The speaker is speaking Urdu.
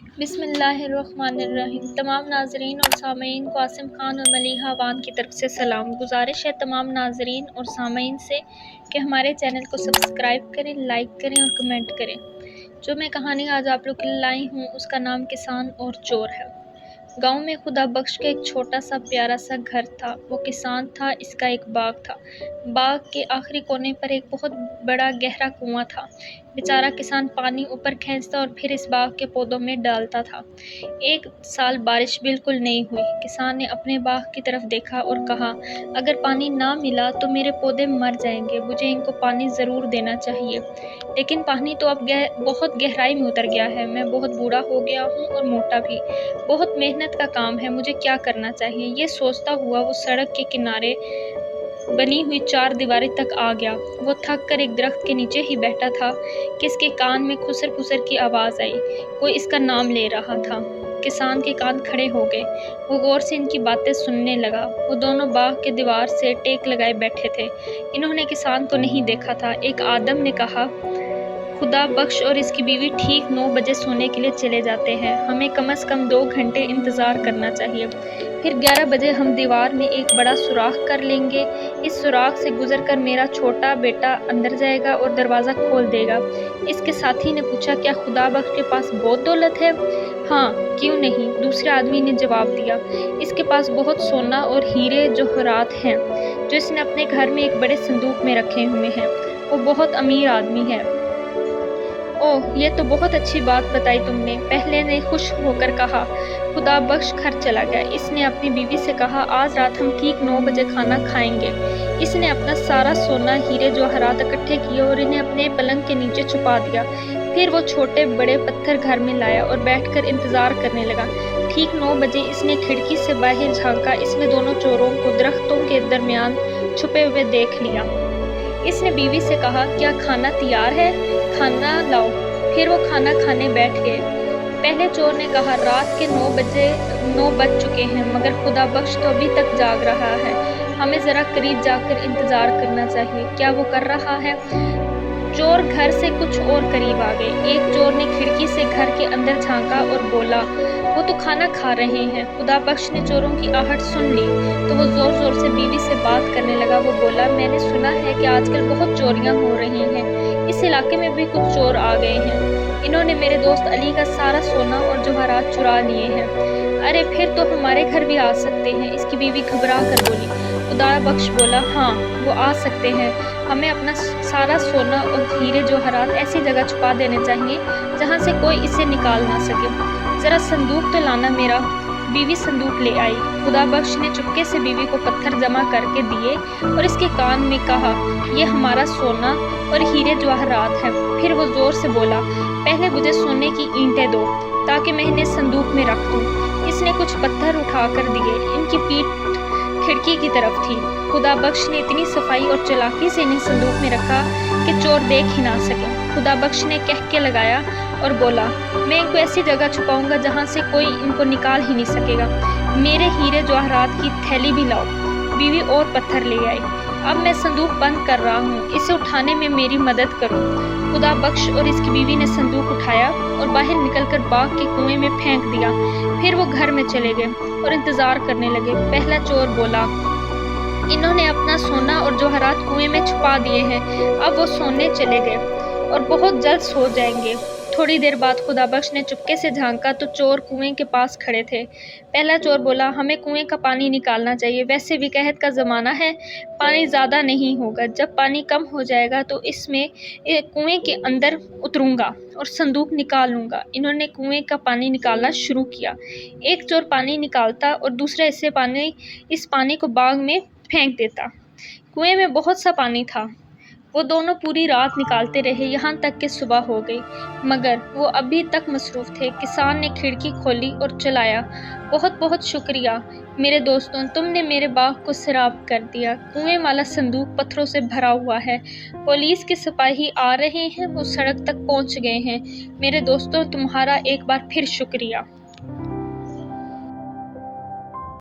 بسم اللہ الرحمن الرحیم۔ تمام ناظرین اور سامعین کو عاصم خان اور ملیحہ وان کی طرف سے سلام۔ گزارش ہے تمام ناظرین اور سامعین سے کہ ہمارے چینل کو سبسکرائب کریں، لائک کریں اور کمنٹ کریں۔ جو میں کہانی آج آپ لوگ کے لیے لائی ہوں اس کا نام کسان اور چور ہے۔ گاؤں میں خدا بخش کا ایک چھوٹا سا پیارا سا گھر تھا۔ وہ کسان تھا، اس کا ایک باغ تھا۔ باغ کے آخری کونے پر ایک بہت بڑا گہرا کنواں تھا۔ بیچارہ کسان پانی اوپر کھینچتا اور پھر اس باغ کے پودوں میں ڈالتا تھا۔ ایک سال بارش بالکل نہیں ہوئی۔ کسان نے اپنے باغ کی طرف دیکھا اور کہا، اگر پانی نہ ملا تو میرے پودے مر جائیں گے، مجھے ان کو پانی ضرور دینا چاہیے۔ لیکن پانی تو اب بہت گہرائی میں اتر گیا ہے، میں بہت بوڑھا ہو گیا ہوں اور موٹا بھی، بہت محنت کا کام ہے، مجھے کیا کرنا چاہیے؟ یہ سوچتا ہوا وہ سڑک کے کنارے بنی ہوئی چار دیواری تک آ گیا۔ وہ تھک کر ایک درخت کے نیچے ہی بیٹھا تھا کہ اس کے کان میں کھسر پھسر کی آواز آئی، کوئی اس کا نام لے رہا تھا۔ کسان کے کان کھڑے ہو گئے، وہ غور سے ان کی باتیں سننے لگا۔ وہ دونوں باغ کے دیوار سے ٹیک لگائے بیٹھے تھے، انہوں نے کسان کو نہیں دیکھا تھا۔ ایک آدم نے کہا، خدا بخش اور اس کی بیوی ٹھیک 9 بجے سونے کے لیے چلے جاتے ہیں، ہمیں کم از کم 2 گھنٹے انتظار کرنا چاہیے، پھر 11 بجے ہم دیوار میں ایک بڑا سوراخ کر لیں گے، اس سوراخ سے گزر کر میرا چھوٹا بیٹا اندر جائے گا اور دروازہ کھول دے گا۔ اس کے ساتھی نے پوچھا، کیا خدا بخش کے پاس بہت دولت ہے؟ ہاں، کیوں نہیں؟ دوسرے آدمی نے جواب دیا، اس کے پاس بہت سونا اور ہیرے جواہرات ہیں جو اس نے اپنے گھر میں ایک بڑے صندوق میں رکھے ہوئے ہیں، وہ بہت امیر آدمی ہے۔ اوہ، یہ تو بہت اچھی بات بتائی تم نے، پہلے نے خوش ہو کر کہا۔ خدا بخش گھر چلا گیا۔ اس نے اپنی بیوی سے کہا، آج رات ہم ٹھیک 9 بجے کھانا کھائیں گے۔ اس نے اپنا سارا سونا، ہیرے جواہرات اکٹھے کیے اور انہیں اپنے پلنگ کے نیچے چھپا دیا۔ پھر وہ چھوٹے بڑے پتھر گھر میں لایا اور بیٹھ کر انتظار کرنے لگا۔ ٹھیک 9 بجے اس نے کھڑکی سے باہر جھانکا، اس نے دونوں چوروں کو درختوں کے درمیان چھپے ہوئے دیکھ لیا۔ اس نے بیوی سے کہا، کیا کھانا تیار ہے؟ کھانا لاؤ۔ پھر وہ کھانا کھانے بیٹھ گئے۔ پہلے چور نے کہا، رات کے 9 بج چکے ہیں مگر خدا بخش تو ابھی تک جاگ رہا ہے، ہمیں ذرا قریب جا کر انتظار کرنا چاہیے، کیا وہ کر رہا ہے؟ چور گھر سے کچھ اور قریب آ گئے۔ ایک چور نے کھڑکی سے گھر کے اندر جھانکا اور بولا، وہ تو کھانا کھا رہے ہیں۔ خدا بخش نے چوروں کی آہٹ سن لی تو وہ زور زور سے بیوی سے بات کرنے لگا۔ وہ بولا، میں نے سنا ہے کہ آج کل بہت چوریاں ہو رہی ہیں، اس علاقے میں بھی کچھ چور آ گئے ہیں، انہوں نے میرے دوست علی کا سارا سونا اور جواہرات چرا لیے ہیں۔ ارے پھر تو ہمارے گھر بھی آ سکتے ہیں، اس کی بیوی گھبرا کر بولی۔ خدا بخش بولا، ہاں وہ آ سکتے ہیں، ہمیں اپنا سارا سونا اور ہیرے جواہرات ایسی جگہ چھپا دینے چاہیے جہاں سے کوئی اسے نکال نہ سکے، ذرا صندوق تو لانا میرا۔ بیوی صندوق لے آئی۔ خدا بخش نے چپکے سے بیوی کو پتھر جمع کر کے دیے اور اس کے کان میں کہا، یہ ہمارا سونا اور ہیرے جواہرات ہیں۔ پھر وہ زور سے بولا، پہلے مجھے سونے کی اینٹیں دو تاکہ میں انہیں صندوق میں رکھ دوں۔ اس نے کچھ پتھر اٹھا کر دیے، ان کی پیٹھ کھڑکی کی طرف تھی۔ خدا بخش نے اتنی صفائی اور چالاکی سے انہیں صندوق میں رکھا کہ چور دیکھ ہی نہ سکے۔ خدا بخش نے کہکے لگایا اور بولا، میں ان کو ایسی جگہ چھپاؤں گا جہاں سے کوئی ان کو نکال ہی نہیں سکے گا، میرے ہیرے جواہرات کی تھیلی بھی لاؤ۔ بیوی اور پتھر لے آئی۔ اب میں صندوق بند کر رہا ہوں، اسے اٹھانے میں میری مدد کرو۔ خدا بخش اور اس کی بیوی نے صندوق اٹھایا اور باہر نکل کر باغ کے کنویں میں پھینک دیا۔ پھر وہ گھر میں چلے گئے اور انتظار کرنے لگے۔ پہلا چور بولا، انہوں نے اپنا سونا اور جواہرات کنویں میں چھپا دیے ہیں، اب وہ سونے چلے گئے اور بہت جلد سو جائیں گے۔ تھوڑی دیر بعد خدا بخش نے چپکے سے جھانکا تو چور کنویں کے پاس کھڑے تھے۔ پہلا چور بولا، ہمیں کنویں کا پانی نکالنا چاہیے، ویسے بھی قحط کا زمانہ ہے، پانی زیادہ نہیں ہوگا، جب پانی کم ہو جائے گا تو اس میں کنویں کے اندر اتروں گا اور صندوق نکال لوں گا۔ انہوں نے کنویں کا پانی نکالنا شروع کیا۔ ایک چور پانی نکالتا اور دوسرا اس پانی کو باغ میں پھینک دیتا۔ کنویں میں بہت سا پانی تھا۔ وہ دونوں پوری رات نکالتے رہے یہاں تک کہ صبح ہو گئی، مگر وہ ابھی تک مصروف تھے۔ کسان نے کھڑکی کھولی اور چلایا، بہت بہت شکریہ میرے دوستوں، تم نے میرے باغ کو سیراب کر دیا، کنویں والا صندوق پتھروں سے بھرا ہوا ہے، پولیس کے سپاہی آ رہے ہیں، وہ سڑک تک پہنچ گئے ہیں، میرے دوستوں تمہارا ایک بار پھر شکریہ۔